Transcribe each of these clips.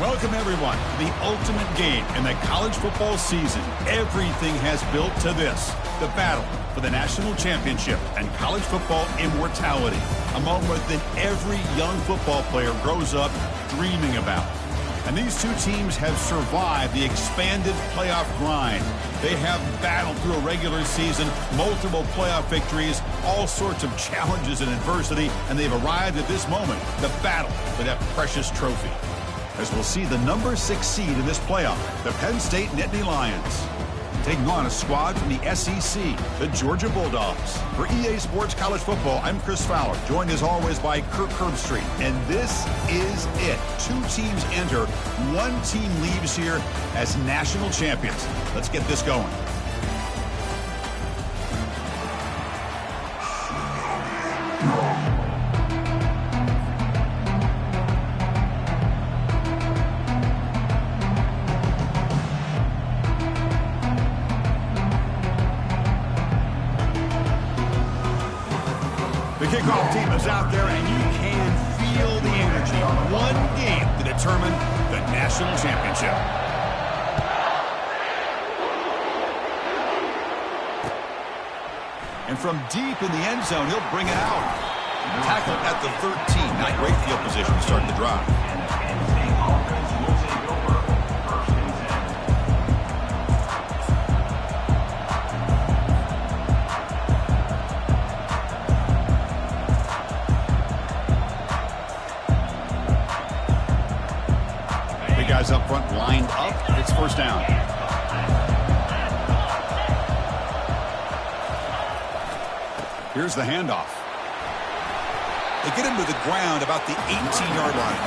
Welcome, everyone, to the ultimate game in the college football season. Everything has built to this, the battle for the national championship and college football immortality, a moment that every young football player grows up dreaming about. And these two teams have survived the expanded playoff grind. They have battled through a regular season, multiple playoff victories, all sorts of challenges and adversity, and they've arrived at this moment, the battle for that precious trophy. As we'll see the number 6 seed in this playoff, the Penn State Nittany Lions, taking on a squad from the SEC, the Georgia Bulldogs. For EA Sports College Football, I'm Chris Fowler, joined as always by Kirk Herbstreit. And this is it. 2 teams enter, 1 team leaves here as national champions. Let's get this going. The kickoff team is out there, and you can feel the energy. 1 game to determine the national championship. And from deep in the end zone, he'll bring it out. Tackled at the 13. Not great field position to start the drive. Guys up front lined up. It's first down. Here's the handoff. They get him to the ground about the 18-yard line.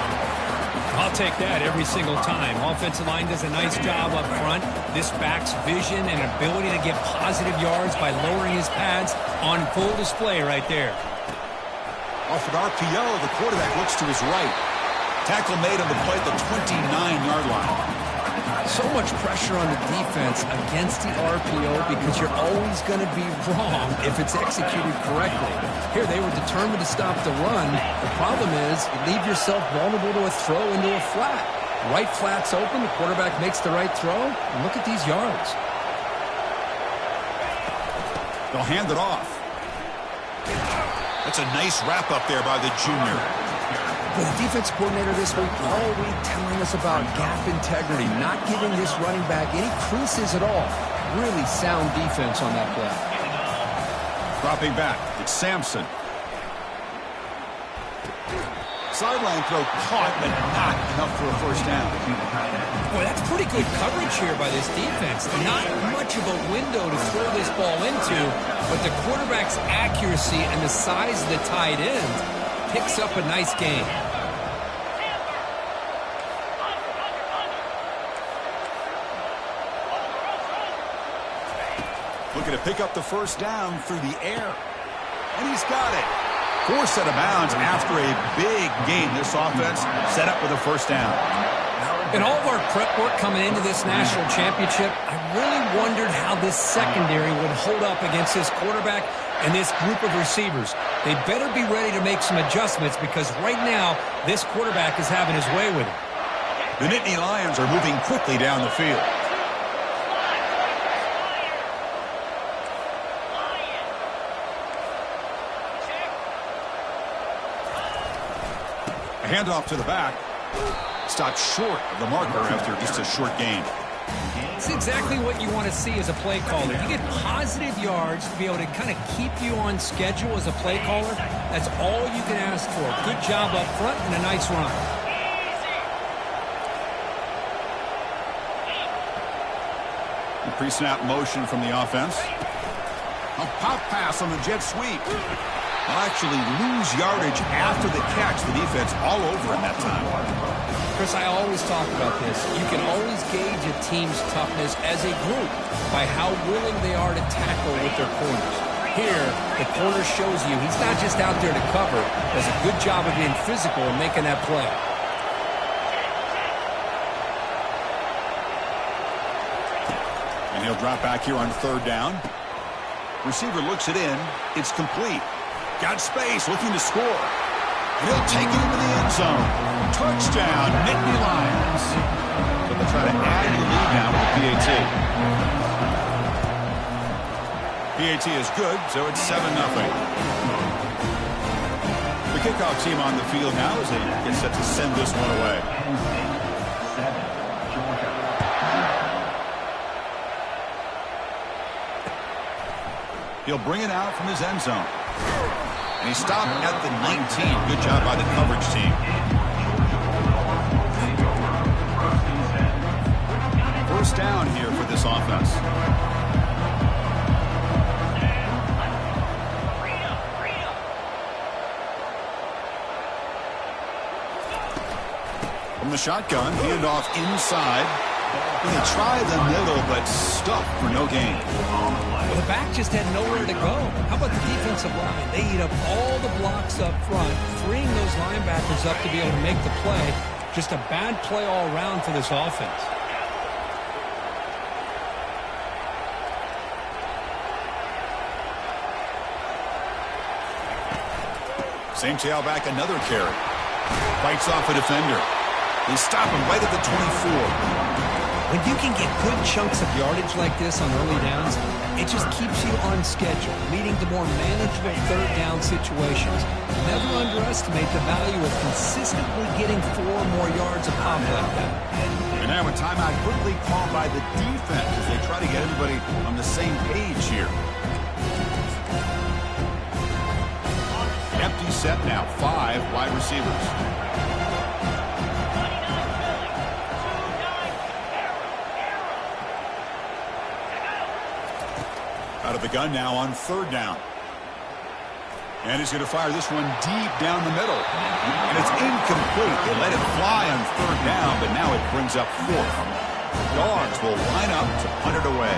I'll take that every single time. Offensive line does a nice job up front. This back's vision and ability to get positive yards by lowering his pads on full display right there. Off an RPO, the quarterback looks to his right. Tackle made on the play at the 29-yard line. So much pressure on the defense against the RPO because you're always going to be wrong if it's executed correctly. Here, they were determined to stop the run. The problem is you leave yourself vulnerable to a throw into a flat. Right flat's open, the quarterback makes the right throw, and look at these yards. They'll hand it off. That's a nice wrap up there by the junior. Well, the defense coordinator this week all week telling us about gap integrity, not giving this running back any creases at all. Really sound defense on that play. Dropping back, it's Sampson. Sideline throw caught, but not enough for a first down. Boy, that's pretty good coverage here by this defense. Not much of a window to throw this ball into, but the quarterback's accuracy and the size of the tight end picks up a nice game. Looking to pick up the first down through the air. And he's got it. Forced out of bounds after a big game. This offense set up with a first down. In all of our prep work coming into this national championship, I really wondered how this secondary would hold up against this quarterback and this group of receivers. They better be ready to make some adjustments because right now, this quarterback is having his way with it. The Nittany Lions are moving quickly down the field. A handoff to the back. Stopped short of the marker after just a short gain. It's exactly what you want to see as a play caller. You get positive yards to be able to kind of keep you on schedule as a play caller. That's all you can ask for. Good job up front and a nice run. Pre-snap motion from the offense. A pop pass on the jet sweep. They'll actually lose yardage after the catch. The defense all over him that time. Chris, I always talk about this. You can always gauge a team's toughness as a group by how willing they are to tackle with their corners. Here, the corner shows you he's not just out there to cover. Does a good job of being physical and making that play. And he'll drop back here on third down. Receiver looks it in. It's complete. Got space, looking to score. He'll take it into the end zone. Touchdown, Nittany Lions. So they'll try to add to the lead now with the PAT. PAT is good, so it's 7-0. The kickoff team on the field now as they get set to send this one away. He'll bring it out from his end zone. And he stopped at the 19. Good job by the coverage team. First down here for this offense. From the shotgun, handoff inside. And they try the middle, but stuck for no gain. Well, the back just had nowhere to go. How about the defensive line? They eat up all the blocks up front, freeing those linebackers up to be able to make the play. Just a bad play all around for this offense. Same tailback, another carry. Fights off a defender. They stop him right at the 24. When you can get good chunks of yardage like this on early downs, it just keeps you on schedule, leading to more manageable third down situations. Never underestimate the value of consistently getting 4 more yards a pop like that. And now a timeout quickly called by the defense as they try to get everybody on the same page here. Empty set now, 5 wide receivers. Out of the gun now on third down. And he's going to fire this one deep down the middle. And it's incomplete. They let it fly on third down, but now it brings up 4th. Dogs will line up to punt it away.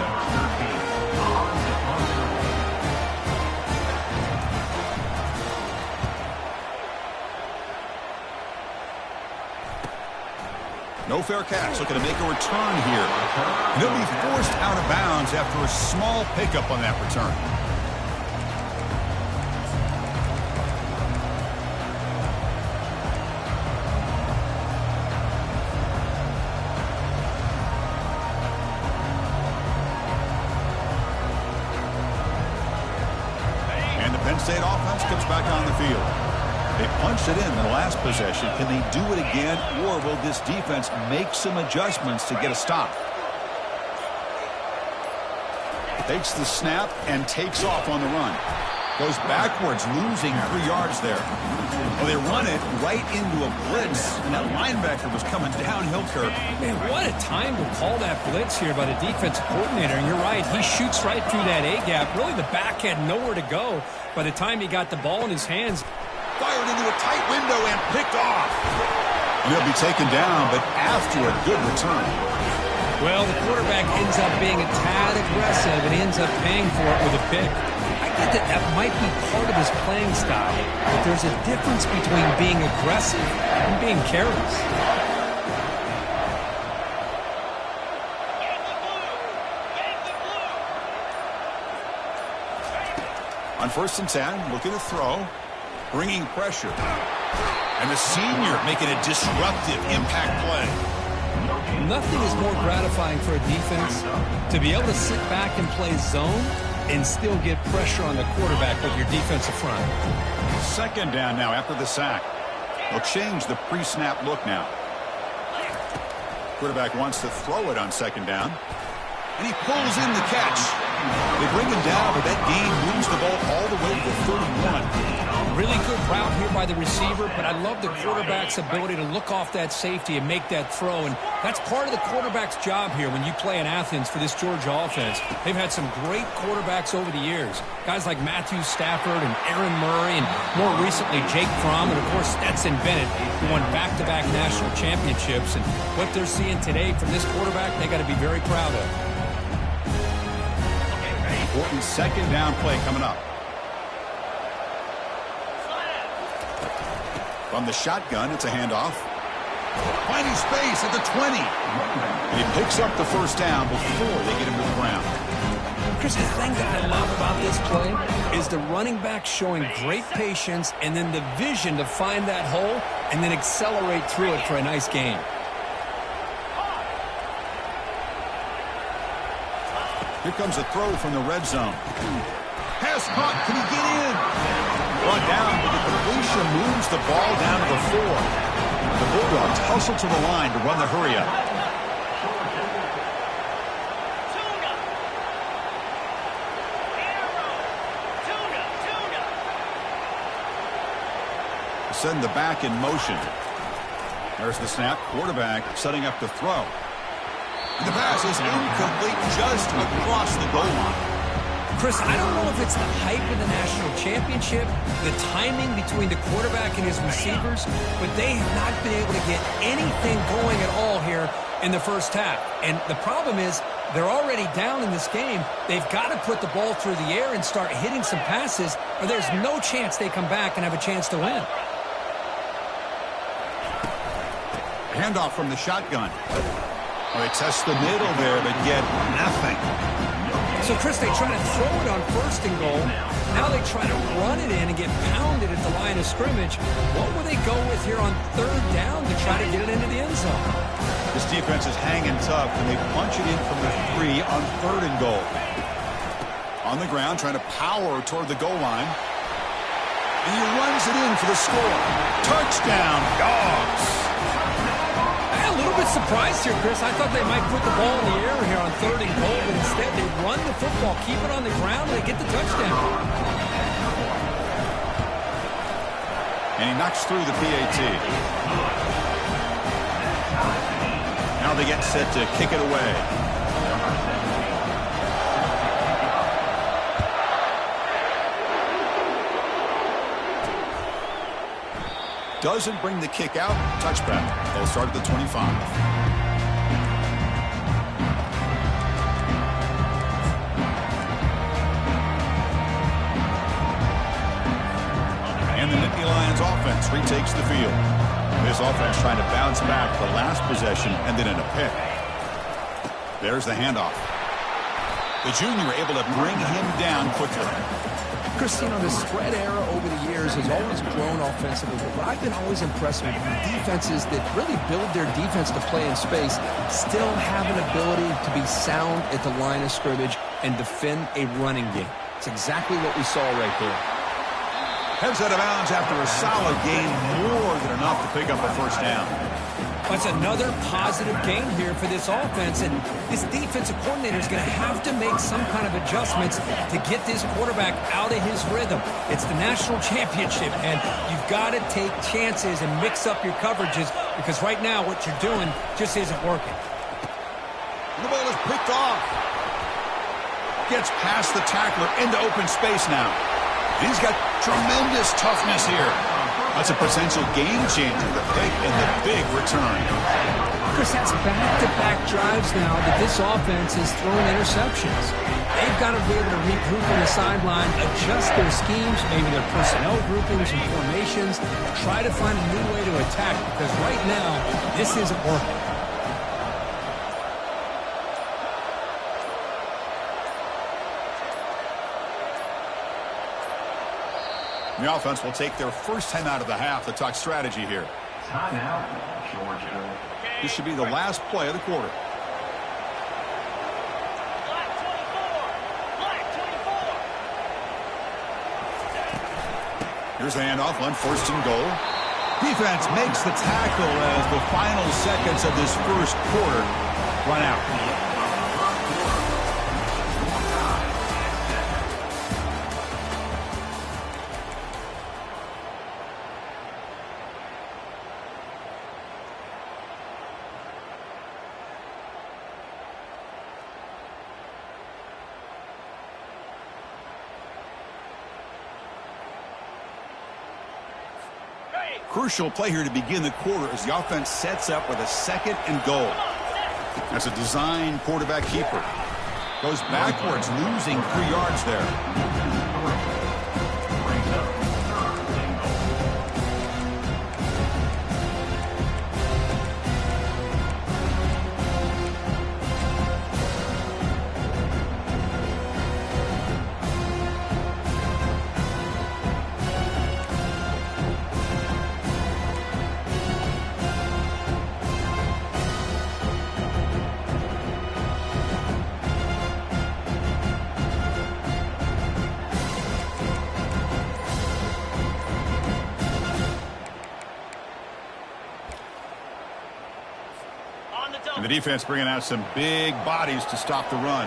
No fair catch, looking to make a return here. And he'll be forced out of bounds after a small pickup on that return. And the Penn State offense comes back on the field. They punched it in the last possession. Can they do it again, or will this defense make some adjustments to get a stop? Takes the snap and takes off on the run. Goes backwards, losing 3 yards there. Well, they run it right into a blitz, and that linebacker was coming downhill, Kirk. Man, what a time to call that blitz here by the defensive coordinator. And you're right, he shoots right through that A-gap. Really, the back had nowhere to go by the time he got the ball in his hands. Fired into a tight window and picked off. And he'll be taken down, but after a good return. Well, the quarterback ends up being a tad aggressive and ends up paying for it with a pick. I get that that might be part of his playing style, but there's a difference between being aggressive and being careless. On 1st and 10, looking to throw. Bringing pressure. And the senior making a disruptive impact play. Nothing is more gratifying for a defense to be able to sit back and play zone and still get pressure on the quarterback with your defensive front. 2nd down now after the sack. They'll change the pre-snap look now. Quarterback wants to throw it on 2nd down. And he pulls in the catch. They bring him down, but that gain moves the ball all the way to the 31. Really good route here by the receiver, but I love the quarterback's ability to look off that safety and make that throw. And that's part of the quarterback's job here when you play in Athens for this Georgia offense. They've had some great quarterbacks over the years. Guys like Matthew Stafford and Aaron Murray, and more recently Jake Fromm, and of course Stetson Bennett, who won back-to-back national championships. And what they're seeing today from this quarterback, they got to be very proud of. Important 2nd down play coming up. From the shotgun, it's a handoff. Finding space at the 20. And he picks up the 1st down before they get him to the ground. Chris, the thing that I love about this play is the running back showing great patience and then the vision to find that hole and then accelerate through it for a nice gain. Here comes a throw from the red zone. Pass caught. Can he get in? Brought down, but the completion moves the ball down to the 4. The Bulldogs hustle to the line to run the hurry-up. Send the back in motion. There's the snap. Quarterback setting up to throw. The pass is incomplete just across the goal line. Chris, I don't know if it's the hype of the national championship, the timing between the quarterback and his receivers, but they have not been able to get anything going at all here in the first half. And the problem is they're already down in this game. They've got to put the ball through the air and start hitting some passes, or there's no chance they come back and have a chance to win. Handoff from the shotgun. Oh, they test the middle there, but get nothing. So, Chris, they try to throw it on 1st and goal. Now they try to run it in and get pounded at the line of scrimmage. What will they go with here on 3rd down to try to get it into the end zone? This defense is hanging tough, and they punch it in from the 3 on 3rd and goal. On the ground, trying to power toward the goal line. And he runs it in for the score. Touchdown, Dogs! A little bit surprised here, Chris. I thought they might put the ball in the air here on 3rd and goal, but instead they run the football, keep it on the ground, and they get the touchdown. And he knocks through the PAT. Now they get set to kick it away. Doesn't bring the kick out. Touchback. They'll start at the 25. And the Nittany Lions offense retakes the field. This offense trying to bounce back the last possession and then in a pick. There's the handoff. The junior able to bring him down quickly. Christine, the spread era over the years has always grown offensively, but I've been always impressed with defenses that really build their defense to play in space, still have an ability to be sound at the line of scrimmage and defend a running game. It's exactly what we saw right there. Heads out of bounds after a solid gain, more than enough to pick up a 1st down. That's another positive gain here for this offense, and this defensive coordinator is going to have to make some kind of adjustments to get this quarterback out of his rhythm. It's the national championship, and you've got to take chances and mix up your coverages because right now what you're doing just isn't working. The ball is picked off. Gets past the tackler into open space now. He's got tremendous toughness here. That's a potential game changer, the pick and the big return. Chris, that's back-to-back drives now that this offense is throwing interceptions. They've got to be able to regroup on the sideline, adjust their schemes, maybe their personnel groupings and formations, try to find a new way to attack because right now, this isn't working. The offense will take their first time out of the half to talk strategy here. Timeout, Georgia. This should be the last play of the quarter. Black 24. Here's the handoff on 1st and goal. Defense makes the tackle as the final seconds of this first quarter run out. Crucial play here to begin the quarter as the offense sets up with a 2nd and goal. That's a design quarterback keeper. Goes backwards, losing 3 yards there. And the defense bringing out some big bodies to stop the run.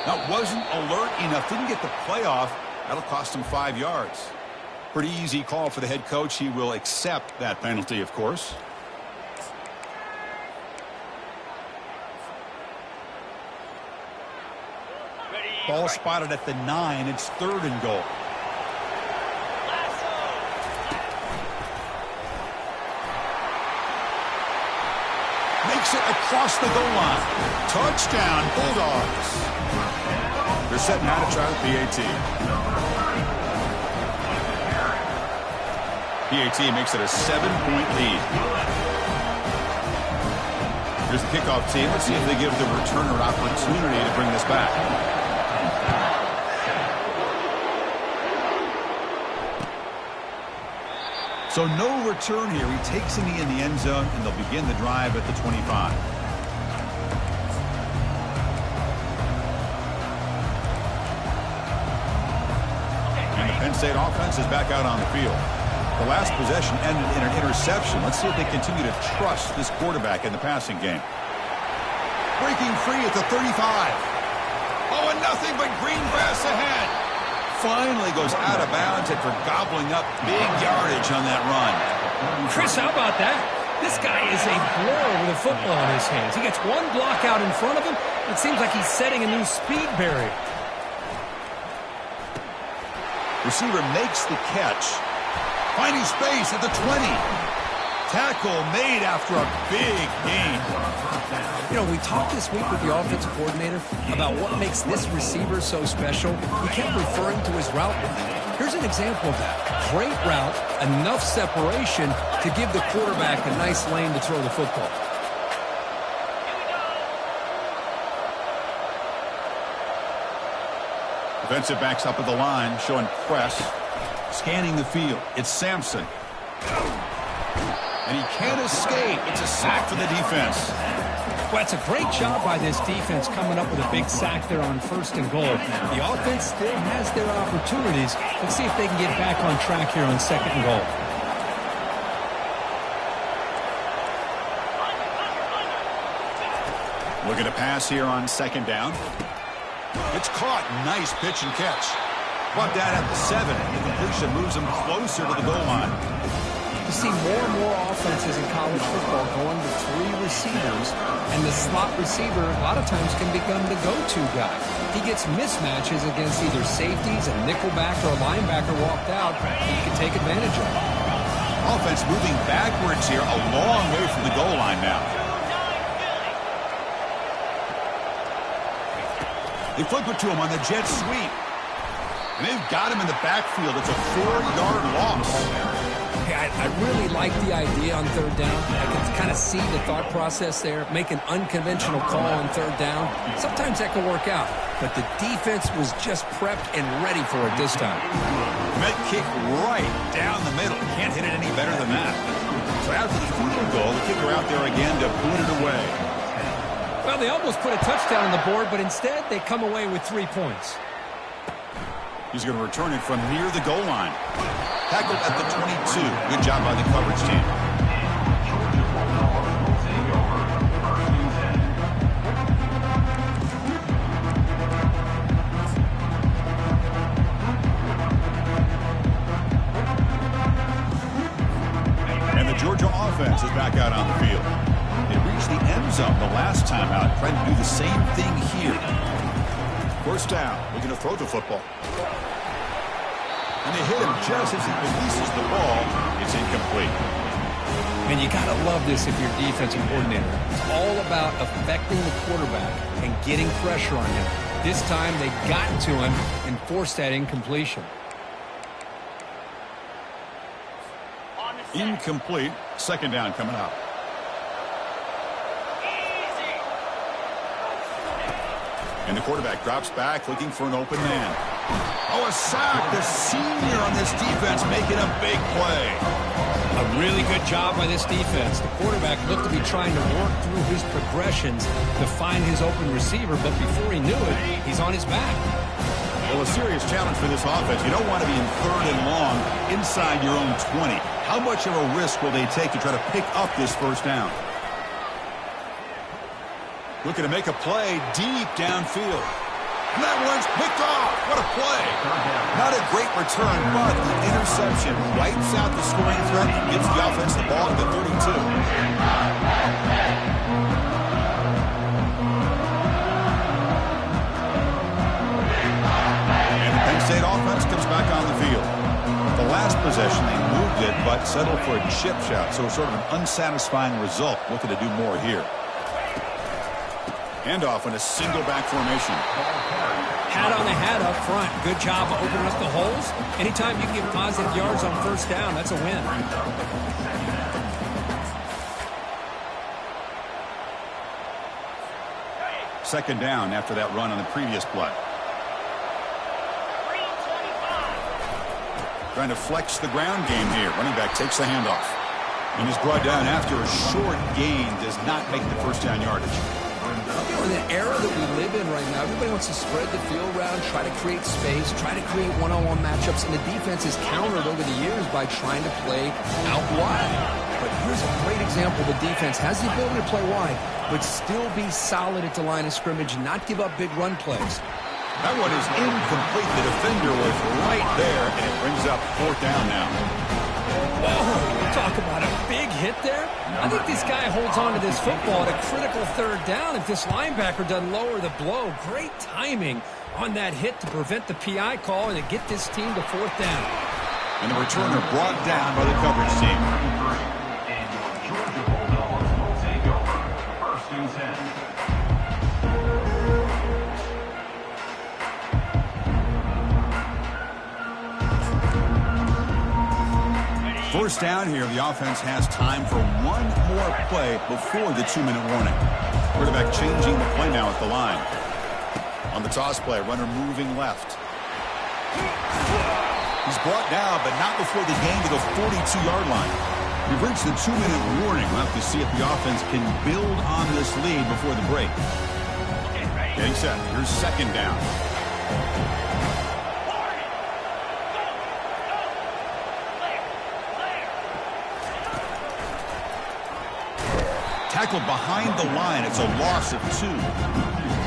That wasn't alert enough. Didn't get the play off. That'll cost him 5 yards. Pretty easy call for the head coach. He will accept that penalty, of course. Ball spotted at the 9. It's 3rd and goal. Makes it across the goal line. Touchdown, Bulldogs. They're setting out to try the PAT. PAT makes it a 7-point lead. Here's the kickoff team. Let's see if they give the returner an opportunity to bring this back. So no return here. He takes a knee in the end zone, and they'll begin the drive at the 25. And the Penn State offense is back out on the field. The last possession ended in an interception. Let's see if they continue to trust this quarterback in the passing game. Breaking free at the 35. Oh, and nothing but green grass ahead. Finally goes out of bounds after gobbling up big yardage on that run. Chris, how about that? This guy is a blower with a football in his hands. He gets one block out in front of him. It seems like he's setting a new speed barrier. Receiver makes the catch. Finding space at the 20. Tackle made after a big gain. You know, we talked this week with the offensive coordinator about what makes this receiver so special. He kept referring to his route. Here's an example of that. Great route, enough separation to give the quarterback a nice lane to throw the football. Defensive backs up at the line, showing press. Scanning the field. It's Sampson. And he can't escape. It's a sack for the defense. Well, it's a great job by this defense coming up with a big sack there on 1st and goal. The offense still has their opportunities. Let's see if they can get back on track here on 2nd and goal. Looking to pass here on 2nd down. It's caught. Nice pitch and catch. Brought down at the 7. The completion moves him closer to the goal line. You see more and more offenses in college football going to 3 receivers, and the slot receiver a lot of times can become the go-to guy. He gets mismatches against either safeties, a nickelback, or a linebacker walked out. He can take advantage of it. Offense moving backwards here, a long way from the goal line now. They flip it to him on the jet sweep. And they've got him in the backfield. It's a 4-yard loss. Hey, I really like the idea on 3rd down. I can kind of see the thought process there. Make an unconventional call on 3rd down. Sometimes that can work out. But the defense was just prepped and ready for it this time. Met kick right down the middle. Can't hit it any better than that. So after the field goal, the kicker out there again to boot it away. Well, they almost put a touchdown on the board, but instead they come away with 3 points. He's going to return it from near the goal line. Tackled at the 22. Good job by the coverage team. And the Georgia offense is back out on the field. They reached the end zone the last time out, trying to do the same thing here. 1st down. Looking to throw the football. And they hit him just as he releases the ball. It's incomplete. And you got to love this if you're defensive coordinator. It's all about affecting the quarterback and getting pressure on him. This time they got to him and forced that incompletion. Incomplete. 2nd down coming up. And the quarterback drops back looking for an open man. Oh, a sack. The senior on this defense making a big play. A really good job by this defense. The quarterback looked to be trying to work through his progressions to find his open receiver, but before he knew it, he's on his back. Well, a serious challenge for this offense. You don't want to be in 3rd and long inside your own 20. How much of a risk will they take to try to pick up this first down? Looking to make a play deep downfield. And that one's picked off. What a play. Not a great return, but the interception wipes out the scoring threat and gives the offense the ball at the 32. And the Penn State offense comes back on the field. The last possession, they moved it, but settled for a chip shot. So sort of an unsatisfying result. Looking to do more here. Handoff in a single back formation. Hat on the hat up front. Good job of opening up the holes. Anytime you can get positive yards on first down, that's a win. Second down after that run on the previous play. Trying to flex the ground game here. Running back takes the handoff. And is brought down after a short gain. Does not make the first down yardage. You know, in the era that we live in right now, everybody wants to spread the field around, try to create space, try to create one-on-one matchups, and the defense is countered over the years by trying to play out wide. But here's a great example. The defense has the ability to play wide, but still be solid at the line of scrimmage and not give up big run plays. That one is incomplete. The defender was right there, and it brings up 4th down now. Whoa, talk about a big hit there. I think this guy holds on to this football at a critical 3rd down if this linebacker doesn't lower the blow. Great timing on that hit to prevent the PI call and to get this team to 4th down. And the returner brought down by the coverage team. And your Georgia Bulldogs will take over 1st and 10. First down here, the offense has time for one more play before the 2-minute warning. Quarterback changing the play now at the line. On the toss play, runner moving left. He's brought down, but not before the gain to the 42-yard line. We've reached the 2-minute warning. We'll have to see if the offense can build on this lead before the break. Getting set. Here's second down. Tackled behind the line. It's a loss of 2.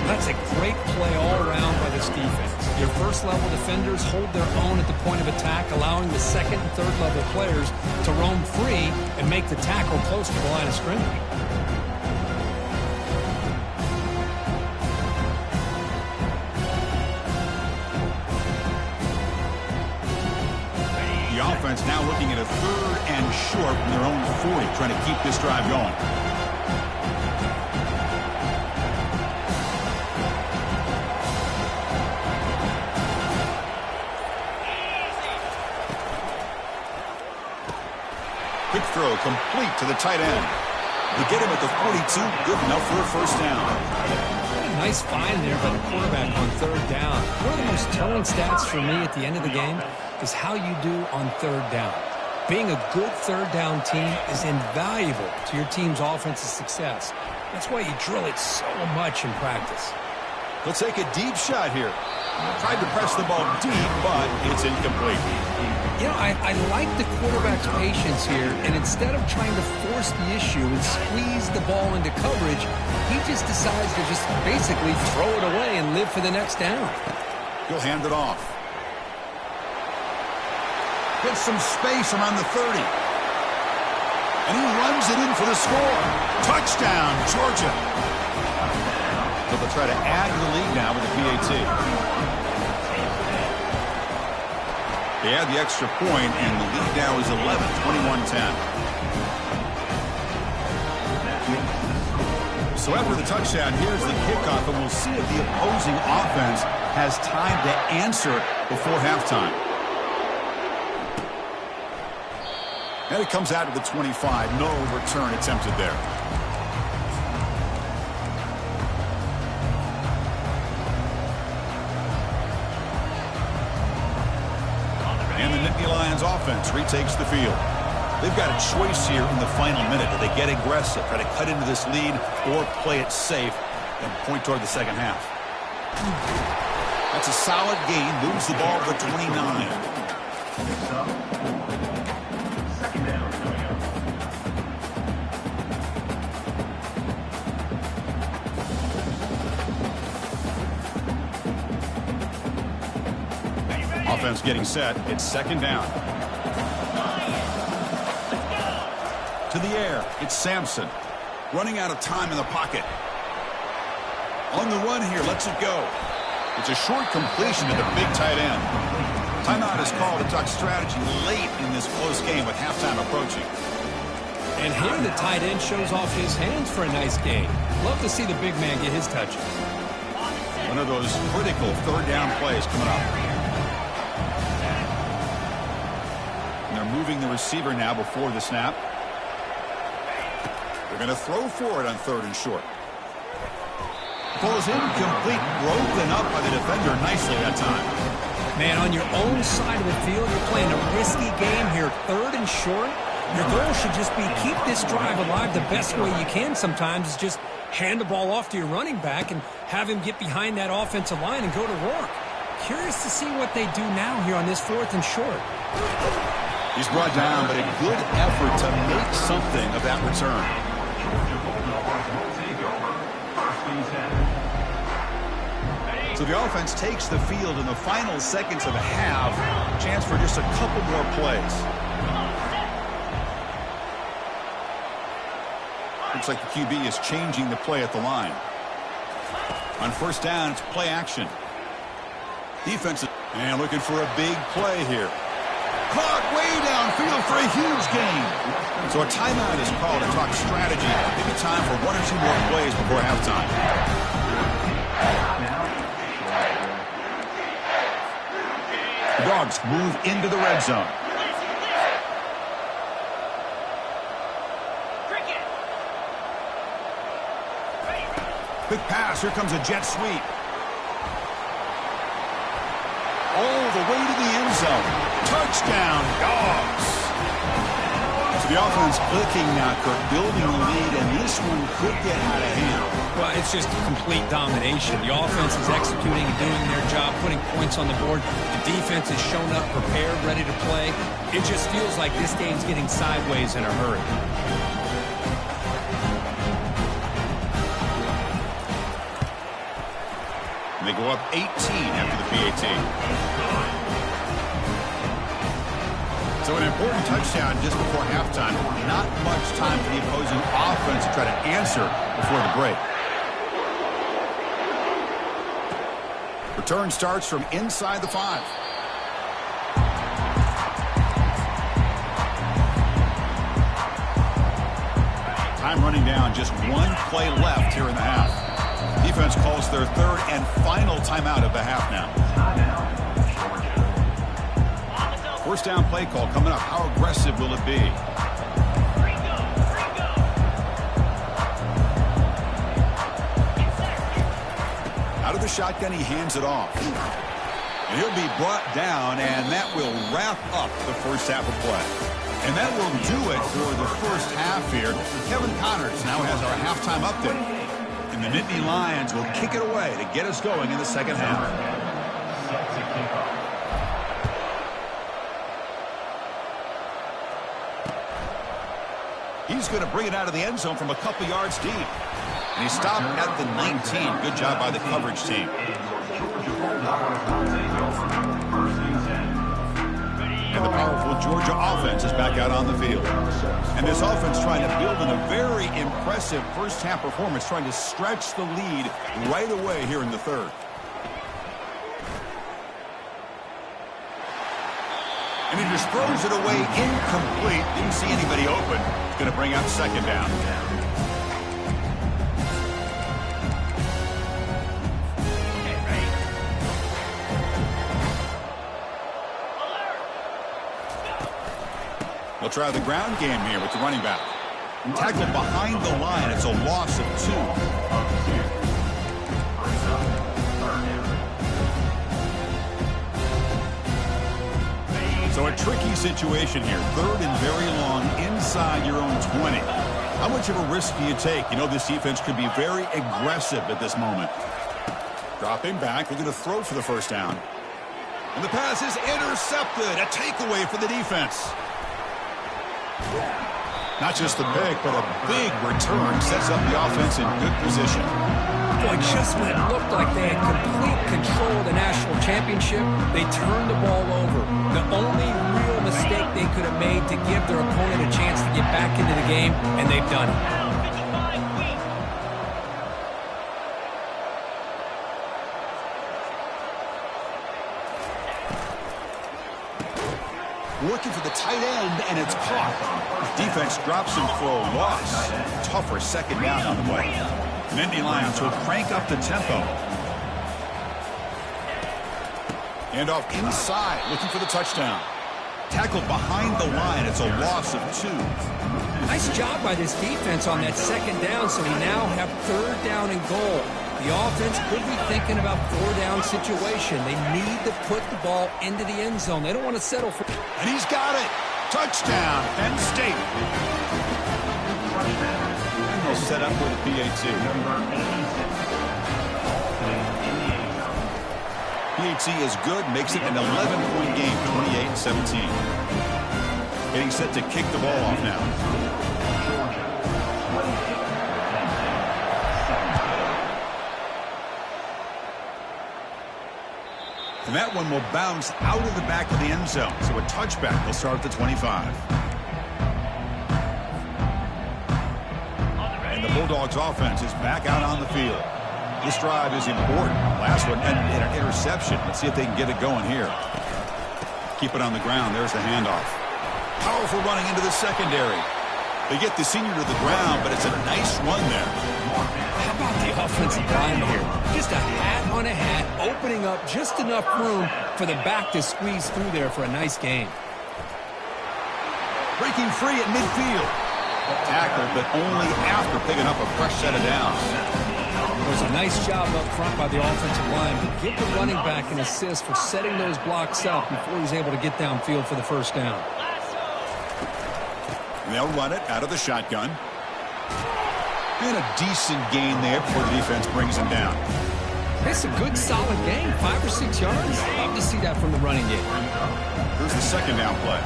That's a great play all around by this defense. Your first-level defenders hold their own at the point of attack, allowing the second and third-level players to roam free and make the tackle close to the line of scrimmage. The offense now looking at a 3rd and short from their own 40, trying to keep this drive going. Quick throw complete to the tight end. They get him at the 42. Good enough for a first down. Nice find there by the quarterback on 3rd down. One of the most telling stats for me at the end of the game is how you do on 3rd down. Being a good 3rd down team is invaluable to your team's offensive success. That's why you drill it so much in practice. Let's take a deep shot here. Tried to press the ball deep, but it's incomplete. You know, I like the quarterback's patience here, and instead of trying to force the issue and squeeze the ball into coverage, he just decides to just basically throw it away and live for the next down. He'll hand it off. Gets some space around the 30. And he runs it in for the score. Touchdown, Georgia. But they'll try to add to the lead now with the PAT. They add the extra point, and the lead now is 11, 21-10. So after the touchdown, here's the kickoff, and we'll see if the opposing offense has time to answer before halftime. And it comes out to the 25. No return attempted there. And the Nittany Lions offense retakes the field. They've got a choice here in the final minute. Do they get aggressive, try to cut into this lead, or play it safe and point toward the second half? That's a solid gain. Moves the ball to the 29. Second down coming up. Offense getting set. It's second down. To the air. It's Sampson. Running out of time in the pocket. On the run here. Lets it go. It's a short completion to the big tight end. Timeout is called to talk strategy late in this close game with halftime approaching. And here the tight end shows off his hands for a nice gain. Love to see the big man get his touches. One of those critical third down plays coming up. And they're moving the receiver now before the snap. They're going to throw for it on third and short. Ball is incomplete, broken up by the defender nicely that time. Man, on your own side of the field, you're playing a risky game here, third and short. Your goal should just be keep this drive alive the best way you can sometimes is just hand the ball off to your running back and have him get behind that offensive line and go to work. Curious to see what they do now here on this fourth and short. He's brought down, but a good effort to make something of that return. So the offense takes the field in the final seconds of the half. Chance for just a couple more plays. Looks like the QB is changing the play at the line. On first down, it's play action. Defense and looking for a big play here. Caught way downfield for a huge gain. So a timeout is called to talk strategy. Maybe time for one or two more plays before halftime. The Dogs move into the red zone. Quick pass. Here comes a jet sweep. All the way to the end zone. Touchdown, Dogs. So the offense clicking now, Kirk, building the lead, and this one could get out of hand. Well, it's just complete domination. The offense is executing and doing their job, putting points on the board. The defense has shown up, prepared, ready to play. It just feels like this game's getting sideways in a hurry. And they go up 18 after the PAT. So an important touchdown just before halftime. Not much time for the opposing offense to try to answer before the break. Return starts from inside the 5. Time running down, just one play left here in the half. Defense calls their third and final timeout of the half now. First down play call coming up. How aggressive will it be? Out of the shotgun, he hands it off. And he'll be brought down, and that will wrap up the first half of play. And that will do it for the first half here. Kevin Connors now has our halftime update. And the Nittany Lions will kick it away to get us going in the second half. He's going to bring it out of the end zone from a couple yards deep. And he stopped at the 19. Good job by the coverage team. And the powerful Georgia offense is back out on the field. And this offense trying to build on a very impressive first half performance, trying to stretch the lead right away here in the third. And he just throws it away incomplete. Didn't see anybody open. It's going to bring out second down. They'll try the ground game here with the running back. Tackled behind the line. It's a loss of 2. So a tricky situation here. Third and very long inside your own 20. How much of a risk do you take? You know this defense could be very aggressive at this moment. Dropping back, looking to throw for the first down. And the pass is intercepted. A takeaway for the defense. Not just the pick, but a big return sets up the offense in good position. Boy, just when it looked like they had complete control of the national championship, they turned the ball over. The only real mistake they could have made to give their opponent a chance to get back into the game, and they've done it. Looking for the tight end, and it's caught. Defense drops him for a loss. Tougher second down on the way. Nittany Lions will crank up the tempo. And off inside, looking for the touchdown. Tackled behind the line. It's a loss of 2. Nice job by this defense on that second down, so we now have third down and goal. The offense could be thinking about 4-down situation. They need to put the ball into the end zone. They don't want to settle for... And he's got it. Touchdown, Penn State. And they'll set up with a PAT. PAT is good, makes it an 11-point game, 28-17. Getting set to kick the ball off now. And that one will bounce out of the back of the end zone. So a touchback will start at the 25. And the Bulldogs offense is back out on the field. This drive is important. Last one, and an interception. Let's see if they can get it going here. Keep it on the ground. There's the handoff. Powerful running into the secondary. They get the senior to the ground, but it's a nice run there. How about the offensive line here? Just a hat on a hat, opening up just enough room for the back to squeeze through there for a nice gain. Breaking free at midfield. Tackled, but only after picking up a fresh set of downs. It was a nice job up front by the offensive line, but give the running back an assist for setting those blocks up before he's able to get downfield for the first down. And they'll run it out of the shotgun. And a decent gain there before the defense brings him down. It's a good, solid gain, 5 or 6 yards. Love to see that from the running game. Here's the second down play.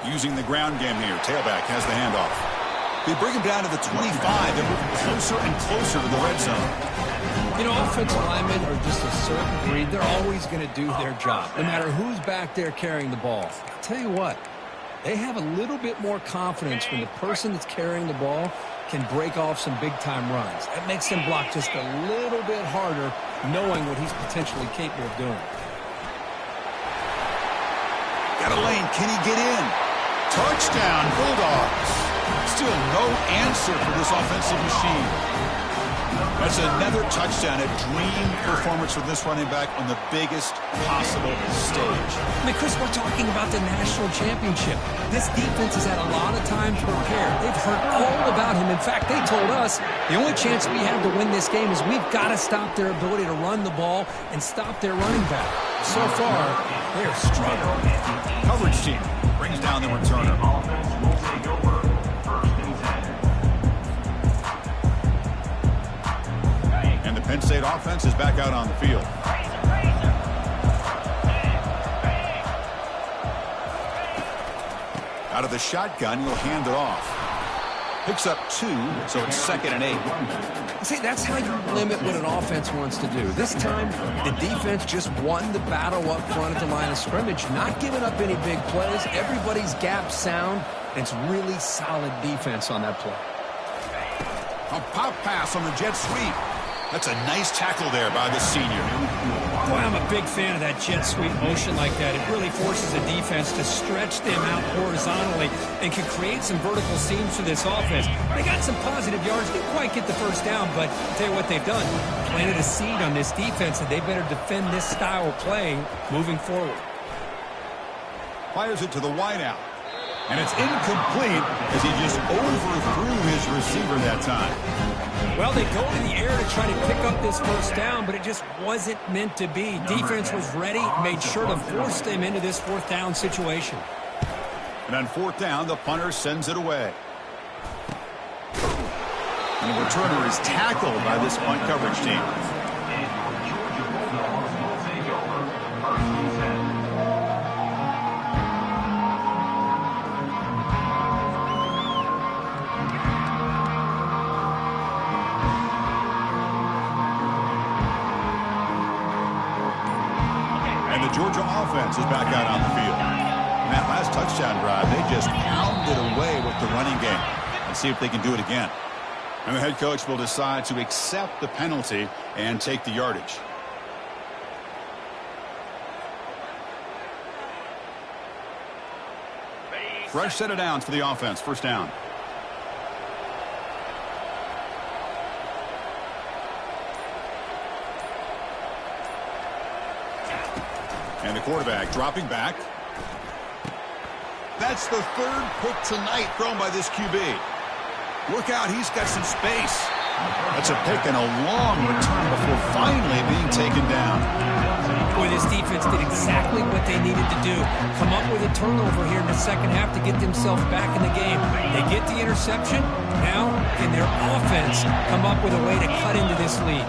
Using the ground game here. Tailback has the handoff. They bring him down to the 25. They're moving closer and closer to the red zone. You know, offensive linemen are just a certain breed. They're always going to do their job, no matter who's back there carrying the ball. I'll tell you what, they have a little bit more confidence when the person that's carrying the ball can break off some big-time runs. That makes them block just a little bit harder, knowing what he's potentially capable of doing. Got a lane. Can he get in? Touchdown, Bulldogs. Still no answer for this offensive machine. That's another touchdown, a dream performance for this running back on the biggest possible stage. I mean, Chris, we're talking about the national championship. This defense has had a lot of time to prepare. They've heard all about him. In fact, they told us the only chance we have to win this game is we've got to stop their ability to run the ball and stop their running back. So far, they're struggling. Coverage team brings down the returner. Offense will take over. And the Penn State offense is back out on the field. Out of the shotgun, he'll hand it off. Picks up 2, so it's 2nd and 8. See, that's how you limit what an offense wants to do. This time, the defense just won the battle up front at the line of scrimmage, not giving up any big plays. Everybody's gap sound. It's really solid defense on that play. A pop pass on the jet sweep. That's a nice tackle there by the senior. Boy, I'm a big fan of that jet sweep motion like that. It really forces a defense to stretch them out horizontally and can create some vertical seams for this offense. They got some positive yards. Didn't quite get the first down, but I'll tell you what they've done. Planted a seed on this defense, and they better defend this style of playing moving forward. Fires it to the wideout. And it's incomplete as he just overthrew his receiver that time. Well, they go to the air to try to pick up this first down, but it just wasn't meant to be. Defense was ready, made sure to force them into this 4th down situation. And on 4th down, the punter sends it away. And the returner is tackled by this punt coverage team. And your Georgia Bulldogs will take over. 1st and 10. And the Georgia offense is back out on the field. And that last touchdown drive, they just pounded away with the running game. Let's see if they can do it again. And the head coach will decide to accept the penalty and take the yardage. Fresh set of downs for the offense. 1st down. And the quarterback dropping back. That's the 3rd pick tonight thrown by this QB. Look out, he's got some space. That's a pick and a long return before finally being taken down. Boy, this defense did exactly what they needed to do. Come up with a turnover here in the 2nd half to get themselves back in the game. They get the interception. Now, can their offense come up with a way to cut into this lead?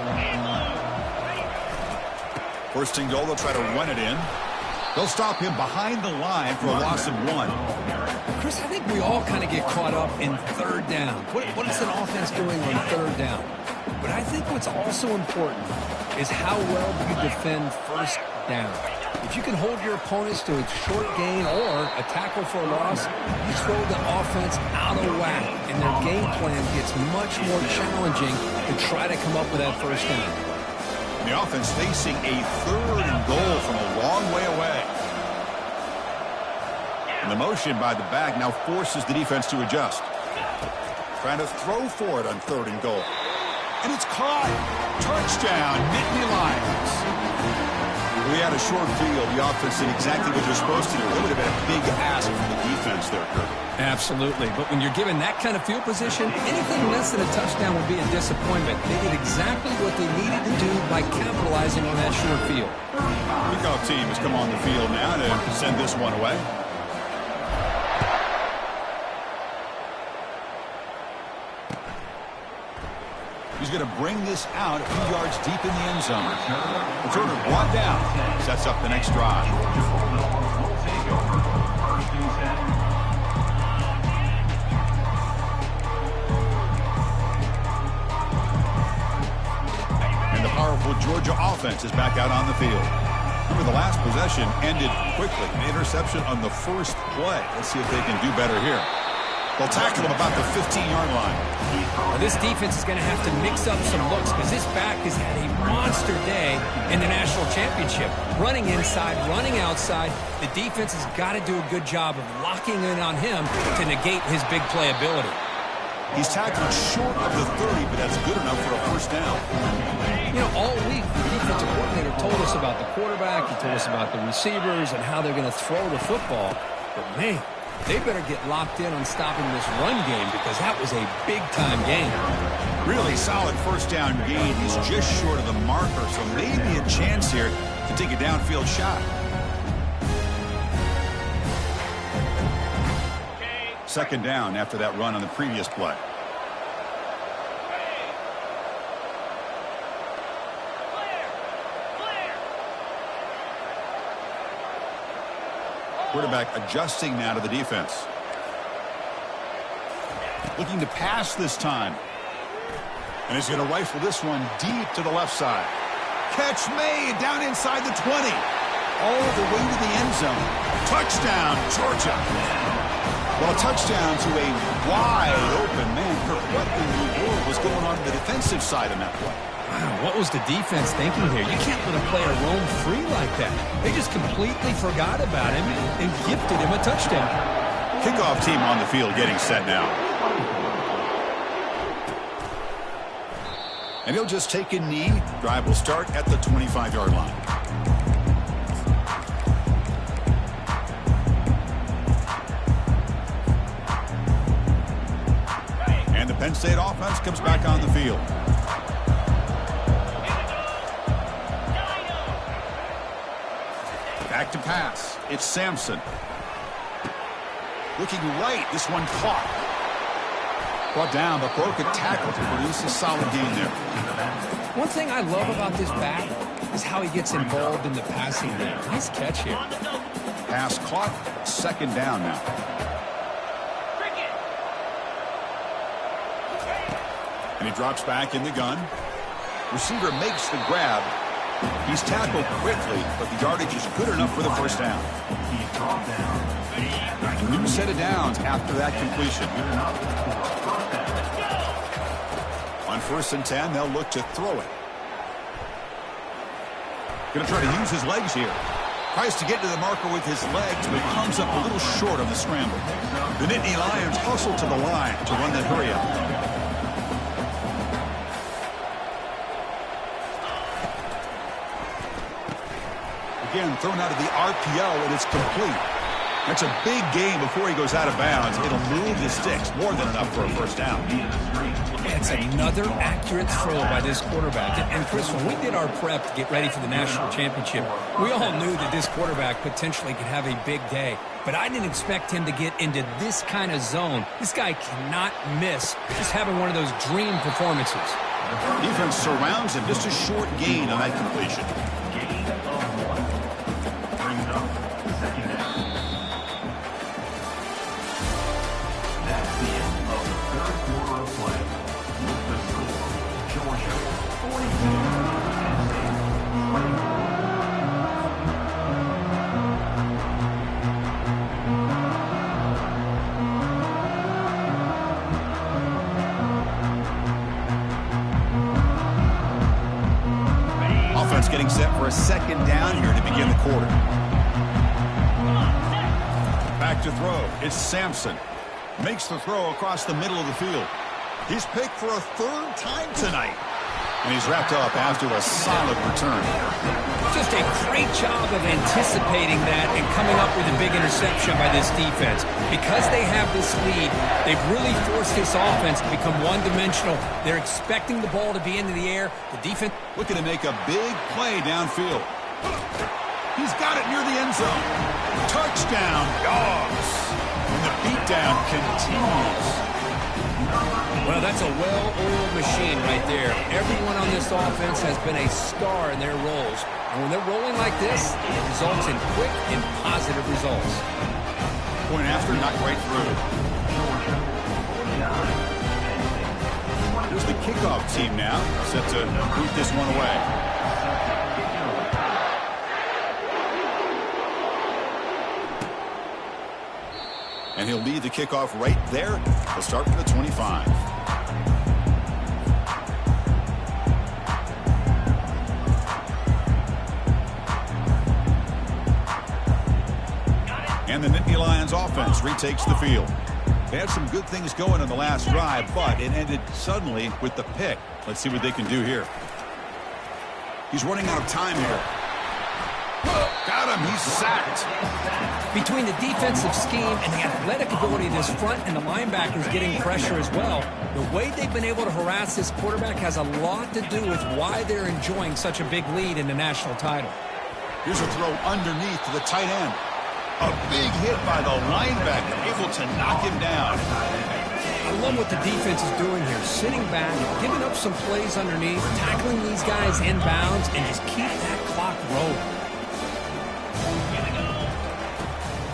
1st and goal, they'll try to run it in. They'll stop him behind the line for a loss of 1. Chris, I think we all kind of get caught up in 3rd down. What is an offense doing on 3rd down? But I think what's also important is how well you defend 1st down. If you can hold your opponents to a short gain or a tackle for a loss, you throw the offense out of whack, and their game plan gets much more challenging to try to come up with that 1st down. The offense facing a 3rd and goal from a long way away. And the motion by the back now forces the defense to adjust. Trying to throw for it on 3rd and goal. And it's caught. Touchdown, Nittany Lions. We had a short field. The offense did exactly what they're supposed to do. It would have been a big ask from the defense there, Kirk. Absolutely. But when you're given that kind of field position, anything less than a touchdown will be a disappointment. They did exactly what they needed to do by capitalizing on that short field. Kickoff team has come on the field now to send this one away. He's going to bring this out a few yards deep in the end zone. The returner brought down. Sets up the next drive. Georgia Bulldogs will take over. 1st and 10. And the powerful Georgia offense is back out on the field. Remember, the last possession ended quickly. An interception on the 1st play. Let's see if they can do better here. They'll tackle him about the 15-yard line. Well, this defense is going to have to mix up some looks because this back has had a monster day in the national championship. Running inside, running outside. The defense has got to do a good job of locking in on him to negate his big play ability. He's tackled short of the 30, but that's good enough for a 1st down. You know, all week, the defensive coordinator told us about the quarterback. He told us about the receivers and how they're going to throw the football. But, man, they better get locked in on stopping this run game because that was a big-time game. Really solid 1st down gain. He's just short of the marker, so maybe a chance here to take a downfield shot. 2nd down after that run on the previous play. Quarterback adjusting now to the defense. Looking to pass this time. And he's going to rifle this one deep to the left side. Catch made down inside the 20. All the way to the end zone. Touchdown, Georgia. Well, a touchdown to a wide open man. Kirk, what in the world was going on the defensive side of that play? Wow, what was the defense thinking here? You can't let a player roam free like that. They just completely forgot about him and gifted him a touchdown. Kickoff team on the field getting set now. And he'll just take a knee. Drive will start at the 25-yard line. And the Penn State offense comes back on the field. Back to pass. It's Sampson. Looking right. This one caught. Brought down, but broke a tackle to produce a solid gain there. One thing I love about this back is how he gets involved in the passing game. Nice catch here. Pass caught, second down now. And he drops back in the gun. Receiver makes the grab. He's tackled quickly, but the yardage is good enough for the first down. A new set of downs after that completion. On 1st and 10, they'll look to throw it. Going to try to use his legs here. Tries to get to the marker with his legs, but comes up a little short on the scramble. The Nittany Lions hustle to the line to run that hurry up. Again, thrown out of the RPO, and it's complete. That's a big gain before he goes out of bounds. It'll move the sticks more than enough for a first down. It's another accurate throw by this quarterback. And Chris, when we did our prep to get ready for the national championship, we all knew that this quarterback potentially could have a big day. But I didn't expect him to get into this kind of zone. This guy cannot miss just having one of those dream performances. Defense surrounds him. Just a short gain on that completion. Getting set for a second down here to begin the quarter. Back to throw. It's Sampson. Makes the throw across the middle of the field. He's picked for a third time tonight. And he's wrapped up after a solid return. Just a great job of anticipating that and coming up with a big interception by this defense. Because they have this lead, they've really forced this offense to become one-dimensional. They're expecting the ball to be into the air. The defense looking to make a big play downfield. He's got it near the end zone. Touchdown, Dogs. And the beatdown continues. Well, that's a well-oiled machine right there. Everyone on this offense has been a star in their roles. And when they're rolling like this, it results in quick and positive results. Point after, knocked right through. Here's the kickoff team now, set to boot this one away. And he'll lead the kickoff right there. He'll start from the 25. And the Nittany Lions offense retakes the field. They had some good things going in the last drive, but it ended suddenly with the pick. Let's see what they can do here. He's running out of time here. Got him. He's sacked. Between the defensive scheme and the athletic ability of this front and the linebackers getting pressure as well, the way they've been able to harass this quarterback has a lot to do with why they're enjoying such a big lead in the national title. Here's a throw underneath to the tight end. A big hit by the linebacker, able to knock him down. I love what the defense is doing here. Sitting back, giving up some plays underneath, tackling these guys inbounds, and just keep that clock rolling.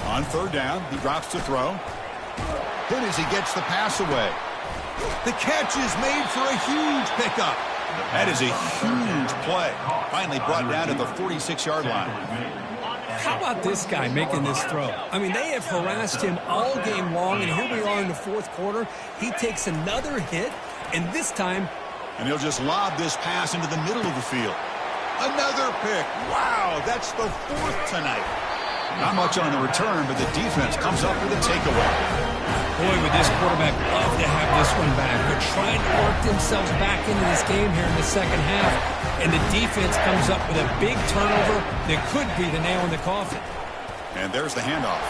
On third down, he drops to throw. Hit as he gets the pass away. The catch is made for a huge pickup. That is a huge play. Finally brought down to the 46-yard line. How about this guy making this throw? I mean, they have harassed him all game long, and here we are in the fourth quarter. He takes another hit, and this time... And he'll just lob this pass into the middle of the field. Another pick. Wow, that's the fourth tonight. Not much on the return, but the defense comes up with a takeaway. Boy, would this quarterback love to have this one back. They're trying to work themselves back into this game here in the second half. And the defense comes up with a big turnover that could be the nail in the coffin. And there's the handoff.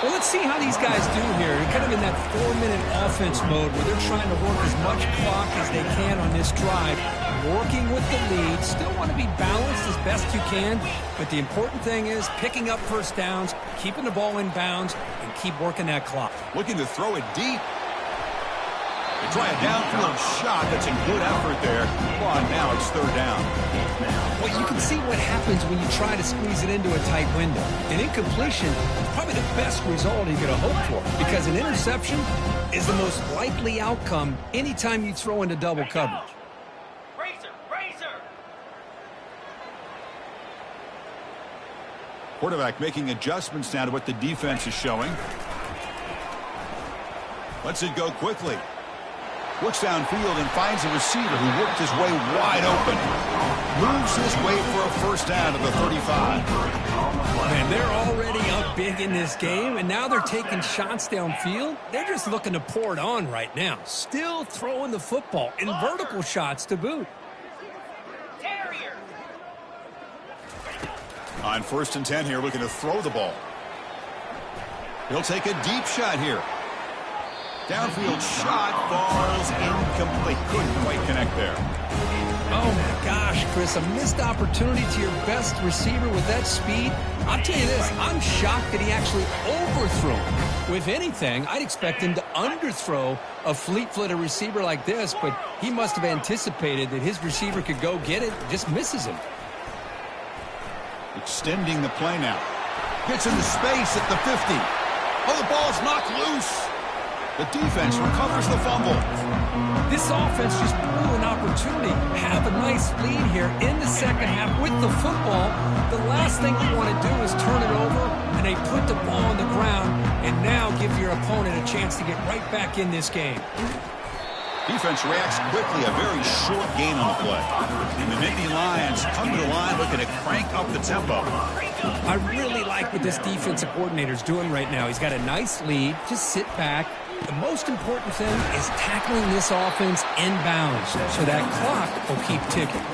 Well, let's see how these guys do here. They're kind of in that 4-minute offense mode where they're trying to work as much clock as they can on this drive. Working with the lead. Still want to be balanced as best you can. But the important thing is picking up first downs, keeping the ball in bounds, and keep working that clock. Looking to throw it deep. They try a downfield shot. That's a good effort there. Well, now it's third down. Well, you can see what happens when you try to squeeze it into a tight window. An incompletion is probably the best result you could have hoped for, because an interception is the most likely outcome anytime you throw into double coverage. Quarterback making adjustments now to what the defense is showing. Lets it go quickly. Looks downfield and finds a receiver who worked his way wide open. Moves his way for a first down to the 35. Man, they're already up big in this game, and now they're taking shots downfield. They're just looking to pour it on right now. Still throwing the football, and vertical shots to boot. On 1st and 10 here, looking to throw the ball. He'll take a deep shot here. Downfield shot falls incomplete. Couldn't quite connect there. Oh, my gosh, Chris, a missed opportunity to your best receiver with that speed. I'll tell you this, I'm shocked that he actually overthrew him. With anything, I'd expect him to underthrow a fleet-footed receiver like this, but he must have anticipated that his receiver could go get it and just misses him. Extending the play now. Gets into space at the 50. Oh, the ball's knocked loose. The defense recovers the fumble. This offense just blew an opportunity. Have a nice lead here in the second half with the football. The last thing you want to do is turn it over, and they put the ball on the ground and now give your opponent a chance to get right back in this game. Defense reacts quickly, a very short gain on the play. And the Nittany Lions come to the line looking to crank up the tempo. I really like what this defensive coordinator is doing right now. He's got a nice lead. Just sit back. The most important thing is tackling this offense inbounds so that clock will keep ticking.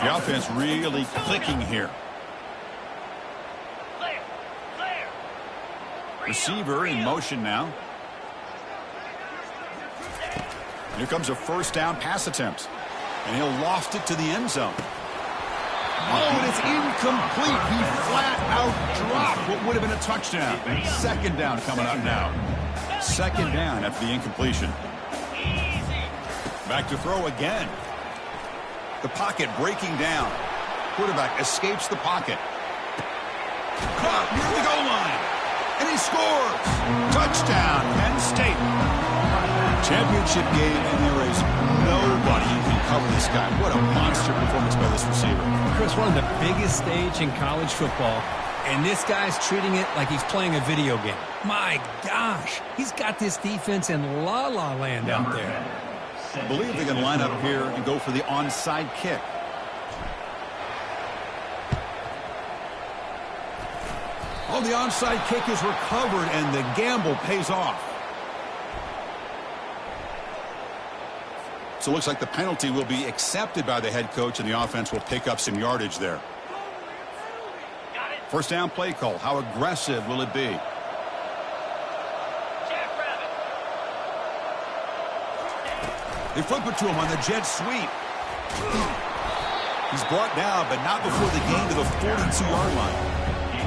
The offense really clicking here. Receiver in motion now. Here comes a first down pass attempt. And he'll loft it to the end zone. Oh, and it's incomplete. He flat out dropped what would have been a touchdown. Second down coming up now. Second down after the incompletion. Back to throw again. The pocket breaking down. Quarterback escapes the pocket. Caught near the goal line. And he scores. Touchdown, Penn State. Championship game, and there is nobody who can cover this guy. What a monster performance by this receiver. Chris, one of the biggest stage in college football, and this guy's treating it like he's playing a video game. My gosh, he's got this defense in la-la land out there. I believe they can line up here and go for the onside kick. Oh, the onside kick is recovered, and the gamble pays off. So it looks like the penalty will be accepted by the head coach, and the offense will pick up some yardage there. First down play call. How aggressive will it be? They flip it to him on the jet sweep. He's brought down, but not before the gain to the 42-yard line.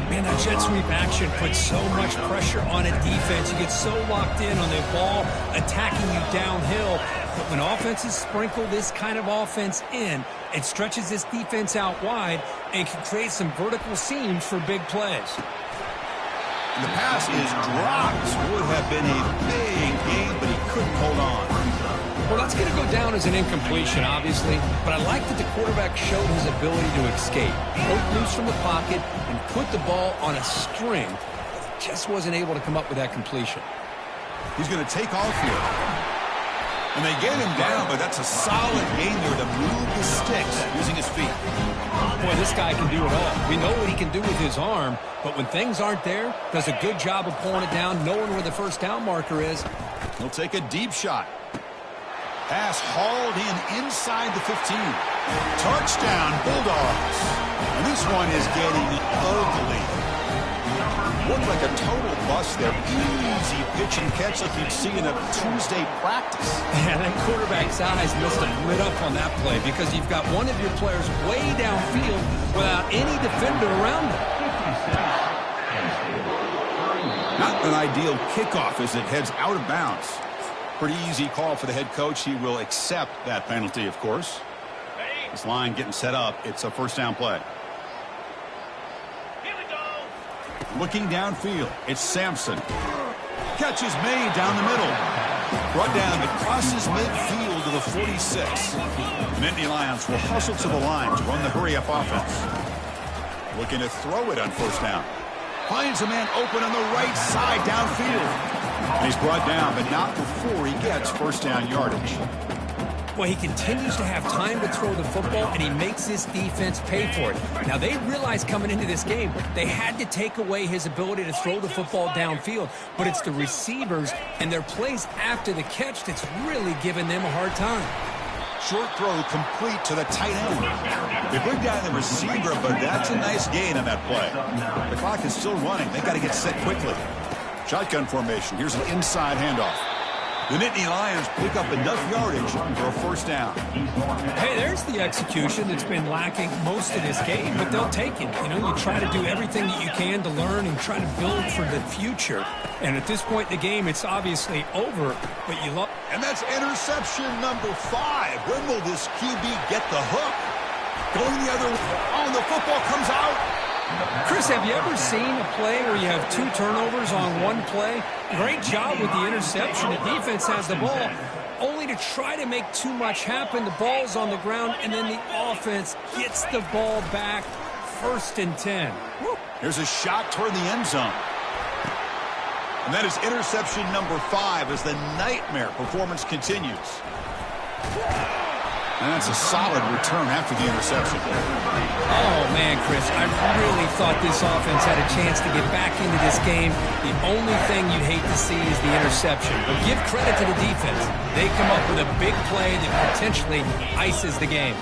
Man, that jet sweep action puts so much pressure on a defense. You get so locked in on the ball attacking you downhill. But when offenses sprinkle this kind of offense in, it stretches this defense out wide and can create some vertical seams for big plays. And the pass is dropped. Would have been a big game, but he couldn't hold on. Well, that's going to go down as an incompletion, obviously, but I like that the quarterback showed his ability to escape. Broke loose from the pocket and put the ball on a string, but just wasn't able to come up with that completion. He's going to take off here. And they get him down, but that's a solid gain there to move the sticks using his feet. Boy, this guy can do it all. We know what he can do with his arm, but when things aren't there, does a good job of pulling it down, knowing where the first down marker is. He'll take a deep shot. Pass hauled in inside the 15. Touchdown, Bulldogs. And this one is getting ugly. Looked like a total bust there. Easy pitch and catch like you'd see in a Tuesday practice. Yeah, that quarterback's eyes must have lit up on that play because you've got one of your players way downfield without any defender around him. Not an ideal kickoff as it heads out of bounds. Pretty easy call for the head coach. He will accept that penalty, of course. This line getting set up. It's a first down play. Here we go. Looking downfield, it's Sampson. Catch is made down the middle. Brought down, it crosses midfield to the 46. The Nittany Lions will hustle to the line to run the hurry-up offense. Looking to throw it on first down. Finds a man open on the right side downfield. And he's brought down, but not before he gets first down yardage. Well, he continues to have time to throw the football, and he makes this defense pay for it. Now, they realized coming into this game, they had to take away his ability to throw the football downfield, but it's the receivers and their plays after the catch that's really giving them a hard time. Short throw complete to the tight end. They bring down the receiver, but that's a nice gain on that play. The clock is still running. They got to get set quickly. Shotgun formation. Here's an inside handoff. The Nittany Lions pick up enough yardage for a first down. Hey, there's the execution that's been lacking most of this game, but they'll take it. You know, you try to do everything that you can to learn and try to build for the future. And at this point in the game, it's obviously over, but you love. And that's interception number 5. When will this QB get the hook? Going the other way. Oh, the football comes out. Chris, have you ever seen a play where you have 2 turnovers on one play? Great job with the interception. The defense has the ball, only to try to make too much happen. The ball's on the ground, and then the offense gets the ball back. 1st and 10. Here's a shot toward the end zone. And that is interception number 5 as the nightmare performance continues. And that's a solid return after the interception. Oh, man, Chris, I really thought this offense had a chance to get back into this game. The only thing you'd hate to see is the interception. But give credit to the defense. They come up with a big play that potentially ices the game.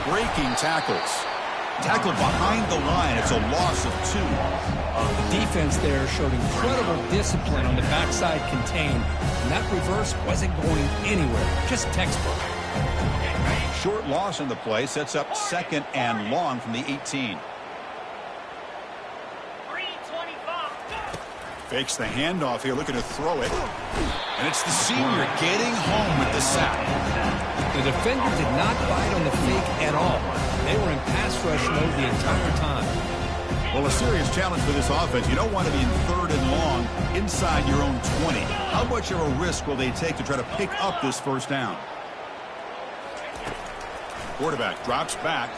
Breaking tackles. Tackled behind the line. It's a loss of 2. The defense there showed incredible discipline on the backside contained, and that reverse wasn't going anywhere, just textbook. Short loss on the play sets up 2nd and long from the 18. 325. Fakes the handoff here, looking to throw it. And it's the senior getting home with the sack. The defender did not bite on the fake at all. They were in pass rush mode the entire time. Well, a serious challenge for this offense. You don't want to be in 3rd and long inside your own 20. How much of a risk will they take to try to pick up this first down? Quarterback drops back.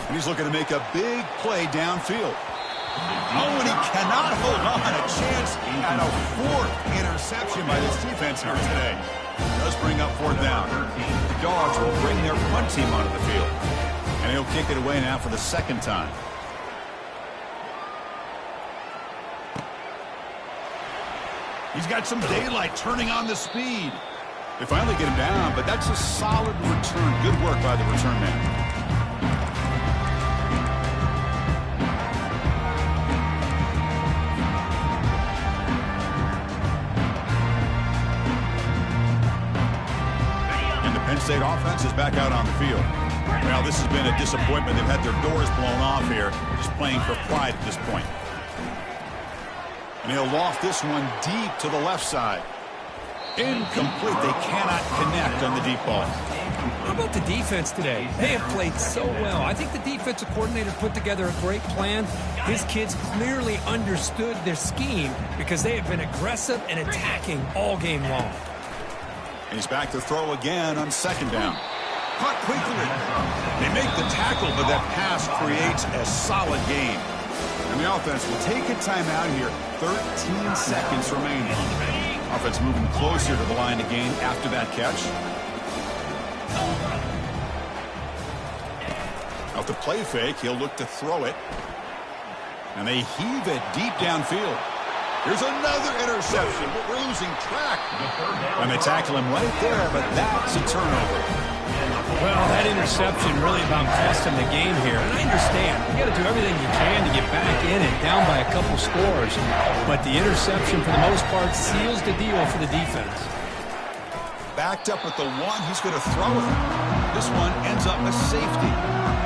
And he's looking to make a big play downfield. Oh, and he cannot hold on. A chance at a 4th interception by this defense here today. Does bring up 4th down. The Dogs will bring their punt team onto the field. And he'll kick it away now for the 2nd time. He's got some daylight turning on the speed. They finally get him down, but that's a solid return. Good work by the return man. Penn State offense is back out on the field. Well, this has been a disappointment. They've had their doors blown off here, just playing for pride at this point. And he'll loft this one deep to the left side. Incomplete. They cannot connect on the deep ball. How about the defense today? They have played so well. I think the defensive coordinator put together a great plan. His kids clearly understood their scheme because they have been aggressive and attacking all game long. He's back to throw again on 2nd down. Caught quickly. They make the tackle, but that pass creates a solid gain. And the offense will take a timeout here. 13 seconds remaining. Offense moving closer to the line to gain after that catch. Off the play fake, he'll look to throw it. And they heave it deep downfield. Here's another interception, but we're losing track. And they tackle him right there, but that's a turnover. Well, that interception really about cost him the game here. And I understand. You got to do everything you can to get back in and down by a couple scores. But the interception, for the most part, seals the deal for the defense. Backed up with the 1, he's going to throw it. This one ends up a safety.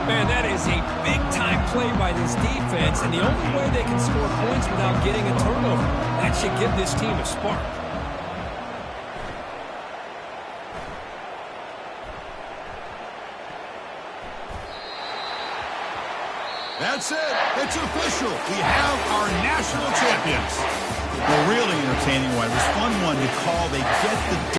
Man, that is a big-time play by this defense, and the only way they can score points without getting a turnover. That should give this team a spark. That's it. It's official. We have our national champions. Well, really entertaining one. It was fun one to call. They get the